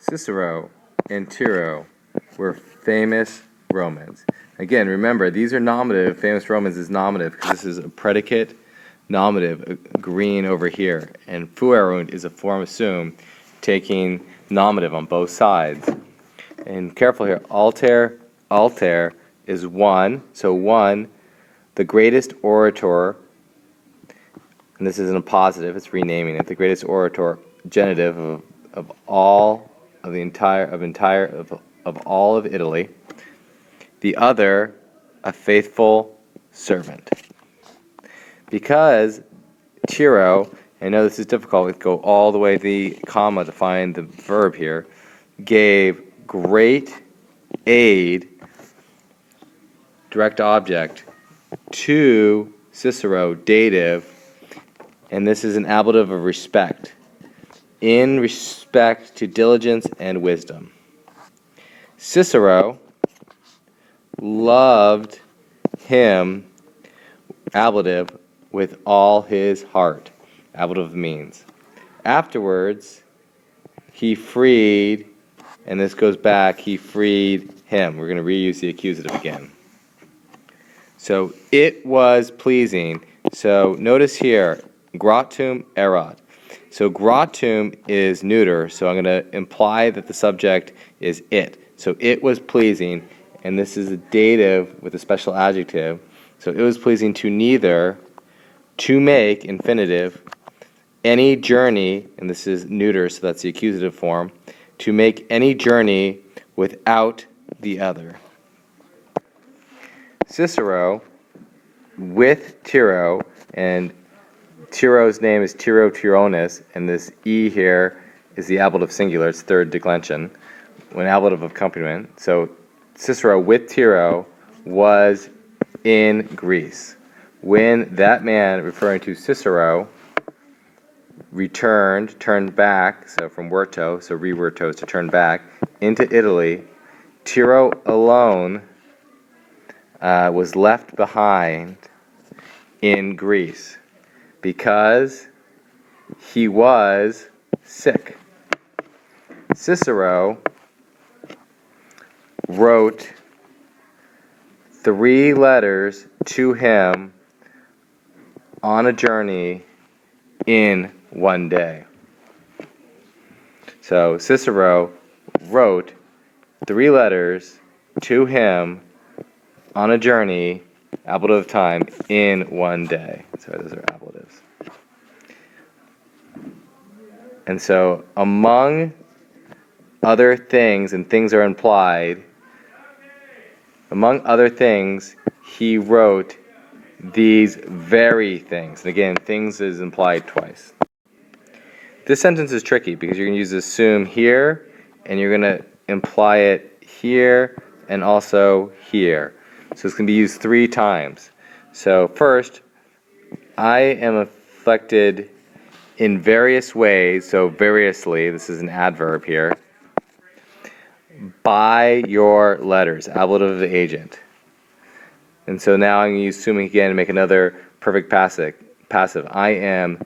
Cicero and Tiro were famous Romans. Again, remember, these are nominative. Famous Romans is nominative because this is a predicate nominative, green over here. And fuerunt is a form assumed, taking nominative on both sides. And careful here, alter is one. So one, the greatest orator, and this isn't a positive, it's renaming it, the greatest orator, genitive of all of all of Italy. The other, a faithful servant. Because Tiro, I know this is difficult, we go all the way to the comma to find the verb here, gave great aid, direct object, to Cicero, dative, and this is an ablative of respect, in respect to diligence and wisdom. Cicero loved him, ablative, with all his heart. Ablative means. Afterwards, he freed, and this goes back, he freed him. We're going to reuse the accusative again. So, it was pleasing. So, notice here, gratum erat. So, gratum is neuter, so I'm going to imply that the subject is it. So, it was pleasing, and this is a dative with a special adjective. So, it was pleasing to neither, to make, infinitive, any journey, and this is neuter, so that's the accusative form, to make any journey without the other. Cicero, with Tiro, and Tiro's name is Tiro Tironis, and this E here is the ablative singular, it's third declension, an ablative of accompaniment. So Cicero with Tiro was in Greece. When that man, referring to Cicero, turned back, so from verto, so revertos to turn back, into Italy, Tiro alone was left behind in Greece because he was sick. Cicero wrote 3 letters to him on a journey in one day. So Cicero wrote 3 letters to him on a journey, ablative of time, in one day. So those are ablatives. And so among other things, and things are implied, among other things, he wrote these very things. And again, things is implied twice. This sentence is tricky because you're going to use assume here, and you're going to imply it here and also here. So it's going to be used 3 times. So first, I am affected in various ways, so variously, this is an adverb here, by your letters, ablative of the agent. And so now I'm going to use assuming again to make another perfect passive. I am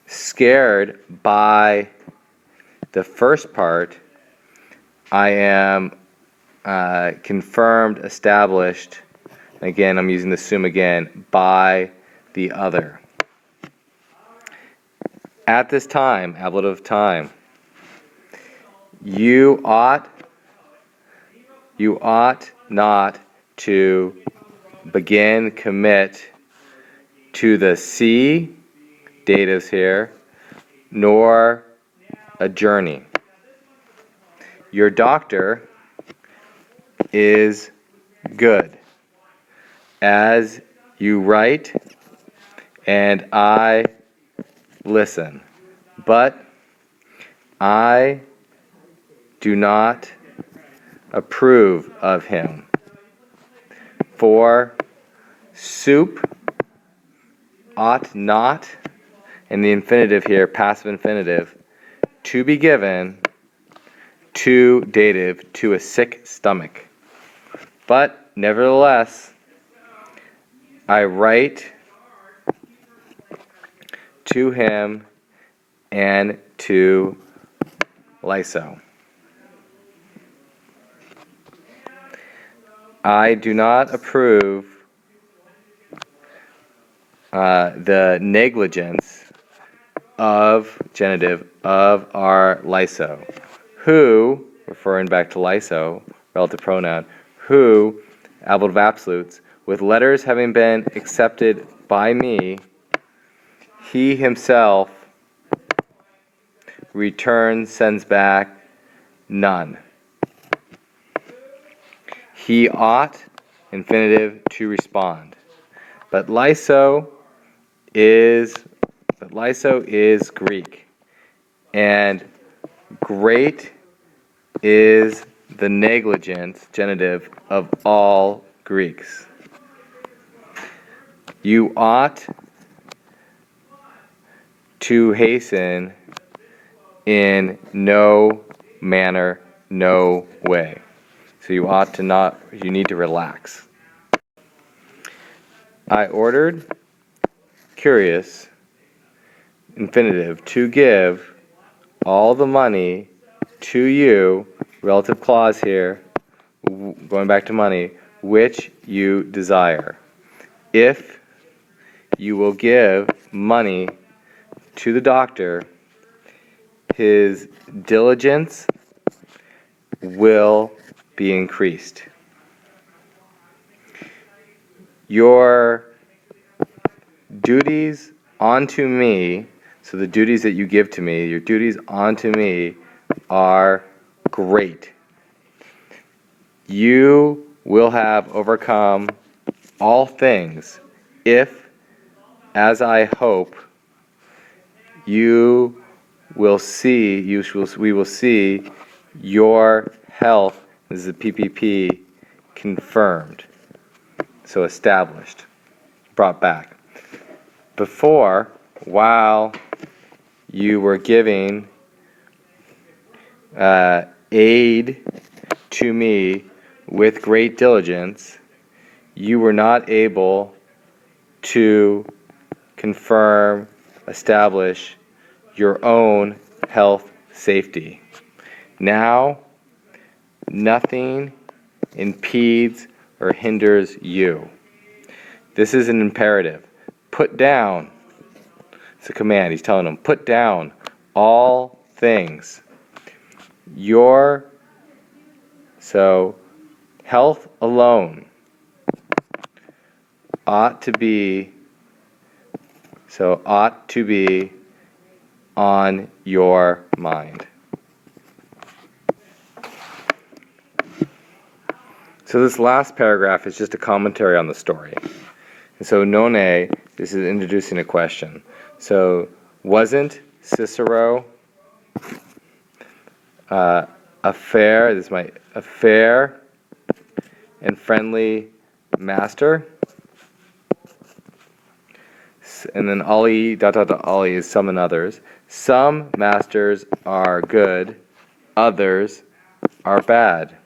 scared by the first part. I am confirmed, established. Again, I'm using the assume again, by the other. At this time, ablative of time, you ought not to begin, commit to the sea, datives here, nor a journey. Your doctor is good, as you write, and I listen. But I do not approve of him. For soup ought not, and the infinitive here, passive infinitive, to be given to dative, to a sick stomach. But nevertheless, I write to him and to Lyso. I do not approve the negligence of genitive of our lyso. Who, referring back to lyso, relative pronoun, who, ablative absolutes, with letters having been accepted by me, he himself returns, sends back none. He ought, infinitive, to respond. But lyso is Greek, and great is the negligent genitive of all Greeks. You ought to hasten in no manner, no way. So you ought to not, you need to relax. I ordered, curious, infinitive, to give all the money to you, relative clause here, going back to money, which you desire. If you will give money to the doctor, his diligence will be increased. Your duties onto me, so the duties that you give to me, your duties onto me are great. You will have overcome all things if, as I hope, we will see your health, this is a PPP, confirmed, so established, brought back. Before, while you were giving aid to me with great diligence, you were not able to confirm, establish your own health safety. Now, nothing impedes or hinders you. This is an imperative. Put down, it's a command, he's telling them, put down all things. So health alone ought to be on your mind. So this last paragraph is just a commentary on the story. And so none, this is introducing a question. So wasn't Cicero a fair and friendly master? And then Ali, Ali is some and others. Some masters are good, others are bad.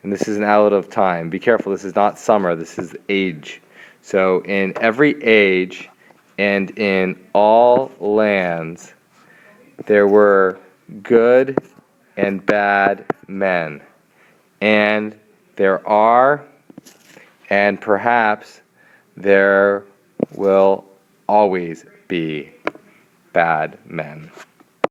And this is an outlet of time. Be careful, this is not summer, this is age. So in every age and in all lands, there were good and bad men. And there are, and perhaps there will always be bad men.